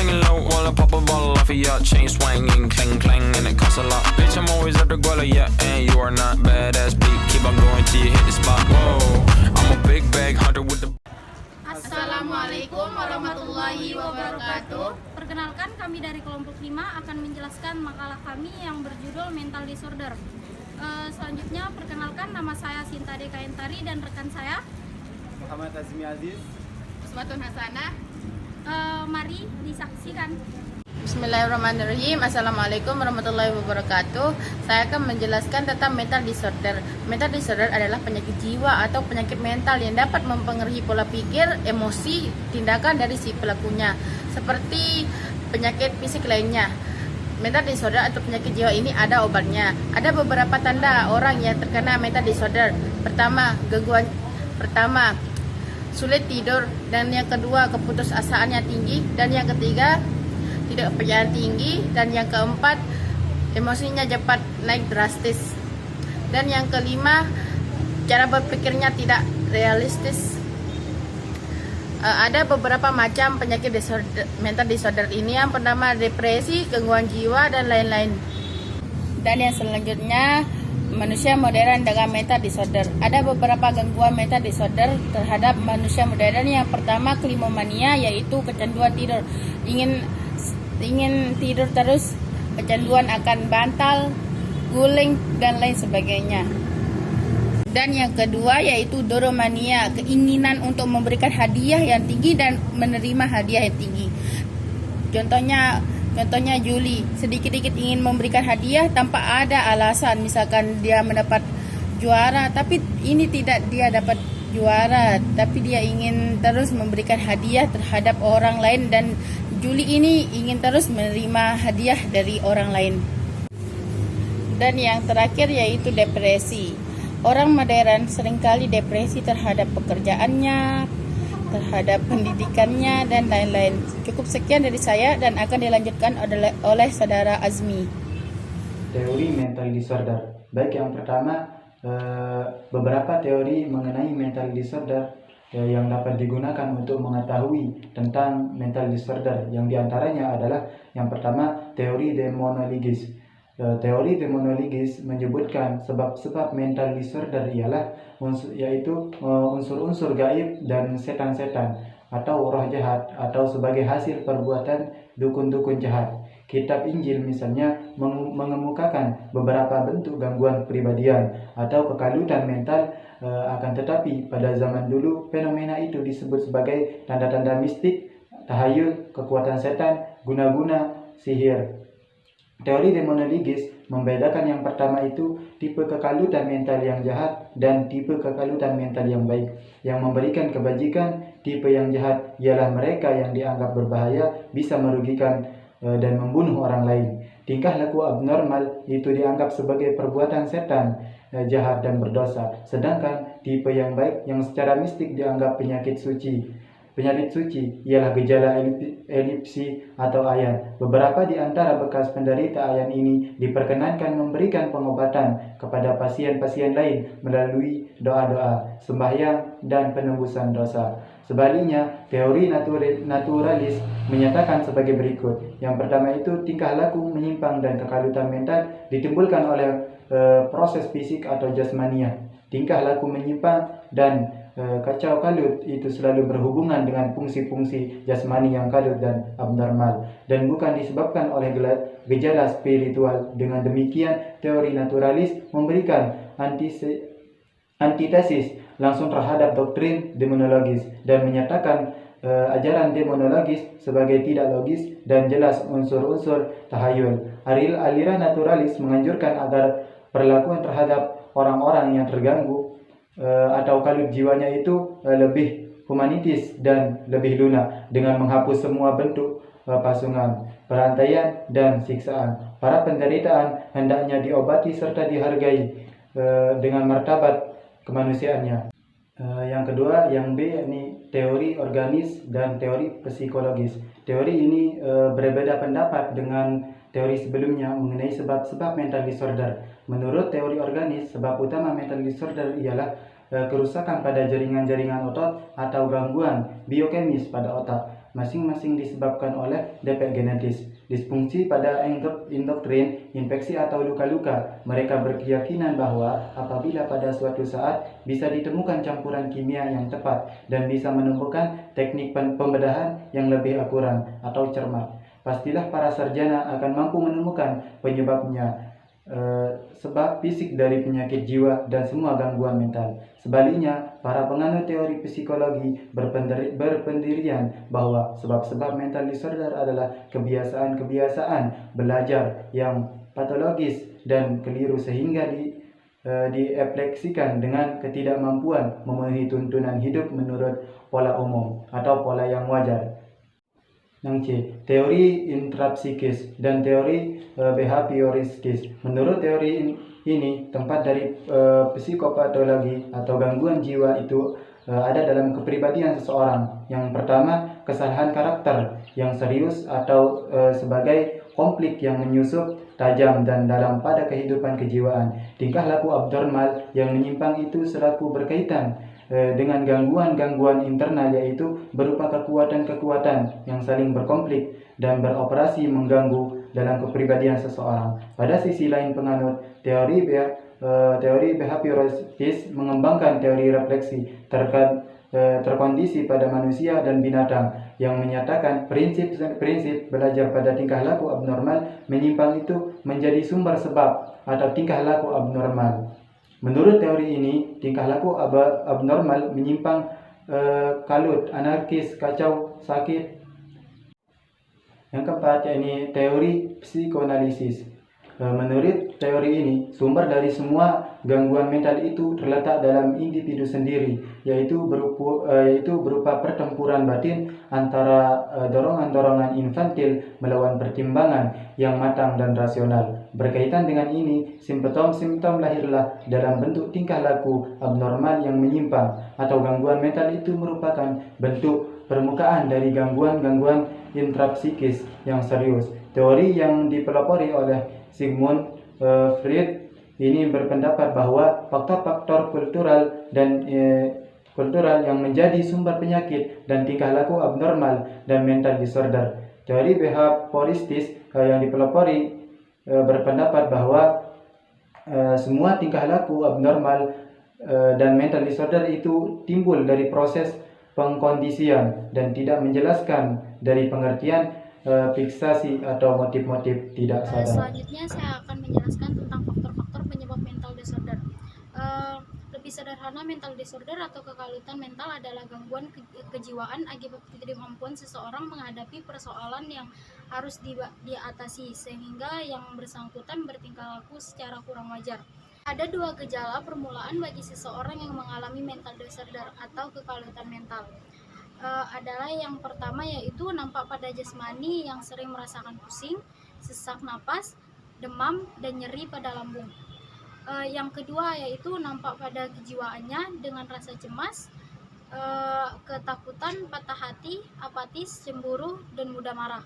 singing low while I pop a bottle off of your chain swinging, clang clang, and it costs a lot. Bitch, I'm always at the guala, yeah, and you are not badass beat. Keep on going till you hit the spot. Whoa, I'm a big bag hunter with the. Assalamualaikum warahmatullahi wabarakatuh. Perkenalkan, kami dari kelompok 5 akan menjelaskan makalah kami yang berjudul Mental Disorder. Selanjutnya, perkenalkan, nama saya Sinta Dekaentari dan rekan saya Muhammad Azmi Aziz, Usmatun Hasanah. Mari disaksikan. Bismillahirrahmanirrahim. Assalamualaikum warahmatullahi wabarakatuh. Saya akan menjelaskan tentang mental disorder. Mental disorder adalah penyakit jiwa atau penyakit mental yang dapat mempengaruhi pola pikir, emosi, tindakan dari si pelakunya, seperti penyakit fisik lainnya. Mental disorder atau penyakit jiwa ini ada obatnya. Ada beberapa tanda orang yang terkena mental disorder. Pertama, sulit tidur, dan yang kedua, keputusasaannya tinggi, dan yang ketiga, tidak kepercayaan tinggi, dan yang keempat, emosinya cepat naik drastis, dan yang kelima, cara berpikirnya tidak realistis. Ada beberapa macam penyakit mental disorder ini. Yang pertama, depresi, gangguan jiwa, dan lain-lain. Dan yang selanjutnya, manusia modern dengan mental disorder. Ada beberapa gangguan mental disorder terhadap manusia modern. Yang pertama, kleptomania, yaitu kecanduan tidur. Ingin tidur terus, kecanduan akan bantal, guling, dan lain sebagainya. Dan yang kedua yaitu doromania, keinginan untuk memberikan hadiah yang tinggi dan menerima hadiah yang tinggi. Contohnya Juli, sedikit-sedikit ingin memberikan hadiah tanpa ada alasan. Misalkan dia mendapat juara, tapi ini tidak dia dapat juara, tapi dia ingin terus memberikan hadiah terhadap orang lain, dan Juli ini ingin terus menerima hadiah dari orang lain. Dan yang terakhir yaitu depresi. Orang modern seringkali depresi terhadap pekerjaannya, terhadap pendidikannya, dan lain-lain. Cukup sekian dari saya dan akan dilanjutkan oleh saudara Azmi. Teori mental disorder. Baik, yang pertama, beberapa teori mengenai mental disorder yang dapat digunakan untuk mengetahui tentang mental disorder. Yang diantaranya adalah yang pertama, teori demonologis. Teori demonologis menyebutkan sebab-sebab mental disorder yaitu unsur-unsur gaib dan setan-setan atau roh jahat atau sebagai hasil perbuatan dukun-dukun jahat. Kitab Injil misalnya mengemukakan beberapa bentuk gangguan kepribadian atau kekalutan mental, akan tetapi pada zaman dulu fenomena itu disebut sebagai tanda-tanda mistik, tahayul, kekuatan setan, guna-guna, sihir. Teori demonologis membedakan yang pertama itu tipe kekalutan mental yang jahat dan tipe kekalutan mental yang baik. Yang memberikan kebajikan, tipe yang jahat ialah mereka yang dianggap berbahaya, bisa merugikan dan membunuh orang lain. Tingkah laku abnormal itu dianggap sebagai perbuatan setan, jahat dan berdosa. Sedangkan tipe yang baik yang secara mistik dianggap penyakit suci. Penyakit suci ialah gejala epilepsi atau ayan. Beberapa di antara bekas penderita ayan ini diperkenankan memberikan pengobatan kepada pasien-pasien lain melalui doa-doa, sembahyang, dan penembusan dosa. Sebaliknya, teori naturalis menyatakan sebagai berikut. Yang pertama itu, tingkah laku menyimpang dan kekalutan mental ditimbulkan oleh proses fisik atau jasmania. Tingkah laku menyimpang dan kacau kalut itu selalu berhubungan dengan fungsi-fungsi jasmani yang kalut dan abnormal, dan bukan disebabkan oleh gejala spiritual. Dengan demikian, teori naturalis memberikan antitesis langsung terhadap doktrin demonologis dan menyatakan ajaran demonologis sebagai tidak logis dan jelas unsur-unsur tahayul. Aliran naturalis menganjurkan agar perlakuan terhadap orang-orang yang terganggu atau kalut jiwanya itu lebih humanitis dan lebih lunak, dengan menghapus semua bentuk pasungan, perantaian, dan siksaan. Para penderitaan hendaknya diobati serta dihargai dengan martabat kemanusiaannya. Yang kedua, yang B, ini teori organis dan teori psikologis. Teori ini berbeda pendapat dengan teori sebelumnya mengenai sebab-sebab mental disorder. Menurut teori organis, sebab utama mental disorder ialah kerusakan pada jaringan-jaringan otot atau gangguan biokemis pada otak. masing-masing disebabkan oleh defek genetis, disfungsi pada endokrin, infeksi atau luka-luka. Mereka berkeyakinan bahwa apabila pada suatu saat bisa ditemukan campuran kimia yang tepat dan bisa menemukan teknik pembedahan yang lebih akurat atau cermat, pastilah para sarjana akan mampu menemukan penyebabnya, sebab fisik dari penyakit jiwa dan semua gangguan mental. Sebaliknya, para penganut teori psikologi berpendirian bahwa sebab-sebab mental disorder adalah kebiasaan-kebiasaan belajar yang patologis dan keliru sehingga diefleksikan dengan ketidakmampuan memenuhi tuntunan hidup menurut pola umum atau pola yang wajar. Yang C, teori intrapsikis dan teori behavioristis. Menurut teori ini, tempat dari psikopatologi atau gangguan jiwa itu ada dalam kepribadian seseorang. Yang pertama, kesalahan karakter yang serius atau sebagai konflik yang menyusup tajam dan dalam pada kehidupan kejiwaan. Tingkah laku abnormal yang menyimpang itu selaku berkaitan dengan gangguan-gangguan internal, yaitu berupa kekuatan-kekuatan yang saling berkonflik dan beroperasi mengganggu dalam kepribadian seseorang. Pada sisi lain, penganut teori behavioristis mengembangkan teori refleksi terkondisi pada manusia dan binatang yang menyatakan prinsip belajar pada tingkah laku abnormal menyimpang itu menjadi sumber sebab atau tingkah laku abnormal. Menurut teori ini, tingkah laku abnormal menyimpang, kalut, anarkis, kacau, sakit. Yang keempat, yakni teori psikoanalisis. Menurut teori ini, sumber dari semua gangguan mental itu terletak dalam individu sendiri, yaitu berupa pertempuran batin antara dorongan-dorongan infantil melawan pertimbangan yang matang dan rasional. Berkaitan dengan ini, simptom-simptom lahirlah dalam bentuk tingkah laku abnormal yang menyimpang atau gangguan mental itu merupakan bentuk permukaan dari gangguan-gangguan intrapsikis yang serius. Teori yang dipelopori oleh Sigmund Freud ini berpendapat bahwa faktor-faktor kultural yang menjadi sumber penyakit dan tingkah laku abnormal dan mental disorder. Teori behavioristis yang dipelopori berpendapat bahwa semua tingkah laku abnormal dan mental disorder itu timbul dari proses pengkondisian dan tidak menjelaskan dari pengertian fiksasi atau motif-motif tidak sadar. Selanjutnya saya akan menjelaskan tentang faktor-faktor penyebab mental disorder. Lebih sederhana, mental disorder atau kekalutan mental adalah gangguan kejiwaan akibat ketidakmampuan seseorang menghadapi persoalan yang harus diatasi sehingga yang bersangkutan bertingkah laku secara kurang wajar. Ada dua gejala permulaan bagi seseorang yang mengalami mental disorder atau kekalutan mental. Adalah yang pertama, yaitu nampak pada jasmani yang sering merasakan pusing, sesak napas, demam, dan nyeri pada lambung. Yang kedua, yaitu nampak pada kejiwaannya dengan rasa cemas, ketakutan, patah hati, apatis, cemburu, dan mudah marah.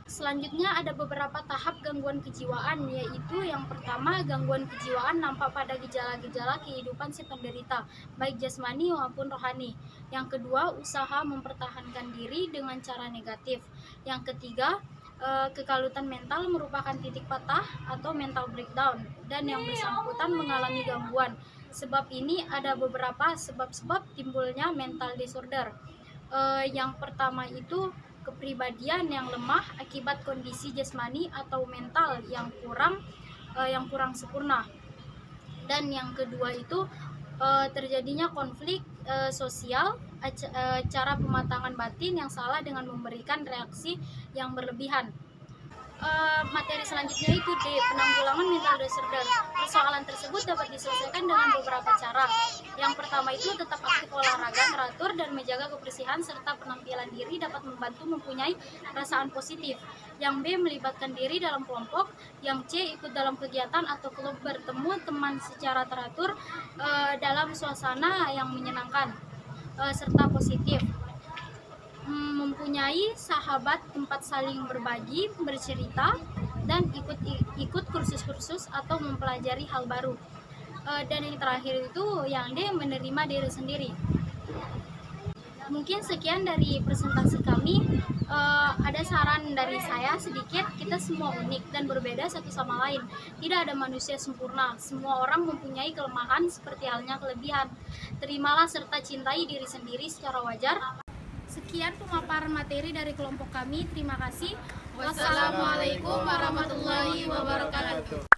Selanjutnya ada beberapa tahap gangguan kejiwaan, yaitu yang pertama, gangguan kejiwaan nampak pada gejala-gejala kehidupan si penderita, baik jasmani maupun rohani. Yang kedua, usaha mempertahankan diri dengan cara negatif. Yang ketiga, kekalutan mental merupakan titik patah atau mental breakdown, dan yang bersangkutan mengalami gangguan. Sebab ini ada beberapa sebab-sebab timbulnya mental disorder. Yang pertama itu kepribadian yang lemah akibat kondisi jasmani atau mental yang kurang sempurna. Dan yang kedua itu terjadinya konflik sosial, cara pematangan batin yang salah dengan memberikan reaksi yang berlebihan. Materi selanjutnya itu D, penanggulangan mental disorder. Persoalan tersebut dapat diselesaikan dengan beberapa cara. Yang pertama itu tetap aktif olahraga teratur dan menjaga kebersihan serta penampilan diri dapat membantu mempunyai perasaan positif. Yang B, melibatkan diri dalam kelompok. Yang C, ikut dalam kegiatan atau klub, bertemu teman secara teratur dalam suasana yang menyenangkan serta positif. Mempunyai sahabat tempat saling berbagi, bercerita, dan ikut kursus-kursus atau mempelajari hal baru. Dan yang terakhir itu yang D, menerima diri sendiri. Mungkin sekian dari presentasi kami. Ada saran dari saya sedikit, kita semua unik dan berbeda satu sama lain. Tidak ada manusia sempurna, semua orang mempunyai kelemahan seperti halnya kelebihan. Terimalah serta cintai diri sendiri secara wajar. Sekian pemaparan materi dari kelompok kami, terima kasih. Wassalamualaikum warahmatullahi wabarakatuh.